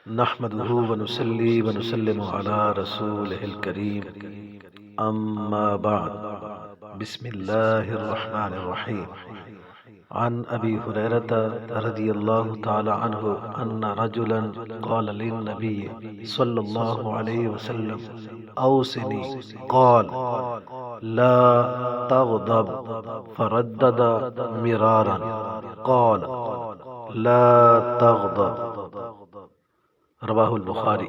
نحمده ونصلي ونسلم على رسوله الكريم اما بعد بسم الله الرحمن الرحيم عن ابي هريرة رضي الله تعالى عنه ان رجلا قال للنبي صلى الله عليه وسلم اوصني قال لا تغضب فردد مرارا قال لا تغضب رواہ البخاری۔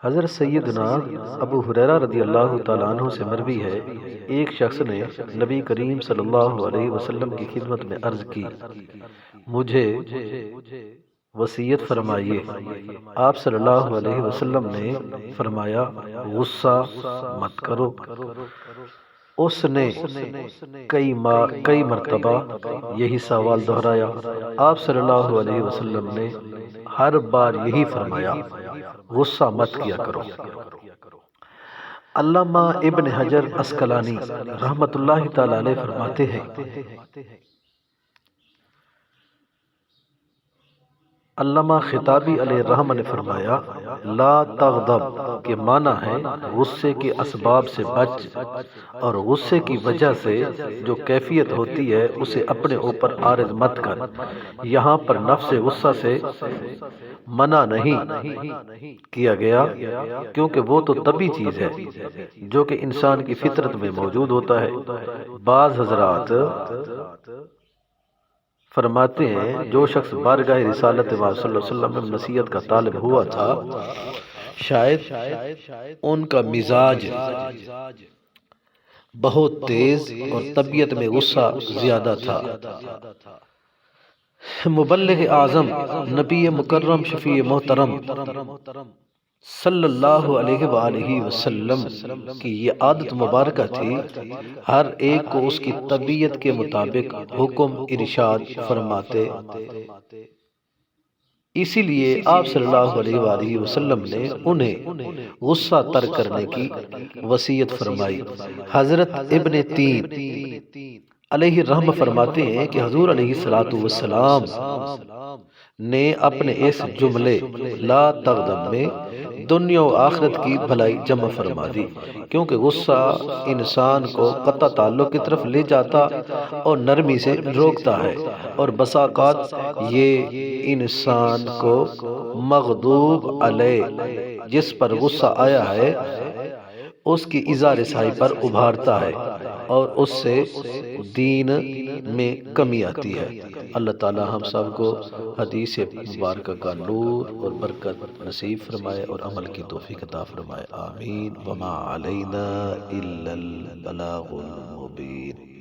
حضرت سیدنا ابو ہریرہ رضی اللہ تعالیٰ عنہ سے مروی ہے، ایک شخص نے نبی کریم صلی اللہ علیہ وسلم کی خدمت میں عرض کی، مجھے وصیت فرمائیے۔ آپ صلی اللہ علیہ وسلم نے فرمایا، غصہ مت کرو۔ اس نے کئی مرتبہ یہی سوال دہرایا۔ آپ صلی اللہ علیہ وسلم نے ہر بار یہی فرمایا، غصہ مت کیا کرو۔ علامہ ابن حجر عسقلانی رحمۃ اللہ تعالی علیہ فرماتے ہیں، علامہ خطابی علیہ الرحمہ نے فرمایا، لا تغضب کے معنی ہے غصے کے اسباب سے بچ، اور غصے کی وجہ سے جو کیفیت ہوتی ہے اسے اپنے اوپر عارض مت کر۔ یہاں پر نفس غصہ سے منع نہیں کیا گیا، کیونکہ وہ تو طبعی چیز ہے جو کہ انسان کی فطرت میں موجود ہوتا ہے۔ بعض حضرات فرماتے ہیں، جو شخص بارگاہ رسالت صلی اللہ علیہ وسلم میں نصیحت کا طالب ہوا تھا، شاید ان کا مزاج بہت تیز اور طبیعت میں غصہ زیادہ تھا۔ مبلغ اعظم نبی مکرم شفیع محترم صلی اللہ علیہ وآلہ وسلم کی یہ عادت مبارکہ تھی، ہر ایک کو اس کی طبیعت کے مطابق حکم ارشاد فرماتے۔ اسی لیے آپ صلی اللہ علیہ وآلہ وسلم نے انہیں غصہ ترک کرنے کی وصیت فرمائی۔ حضرت ابن تین علیہ الرحمہ فرماتے ہیں کہ حضور علیہ السلام نے اپنے اس جملے لا تغضب میں دنیا و آخرت کی بھلائی جمع فرما دی، کیونکہ غصہ انسان کو قطع تعلق کی طرف لے جاتا اور نرمی سے روکتا ہے، اور بسا اوقات یہ انسان کو مغضوب علیہ جس پر غصہ آیا ہے اس کی ایذا رسائی پر ابھارتا ہے، اور اس سے دین میں کمی آتی ہے۔ اللہ تعالی ہم سب کو حدیث مبارکہ کا نور اور برکت نصیب فرمائے اور عمل کی توفیق عطا فرمائے، آمین۔ وما علینا الا البلاغ المبین۔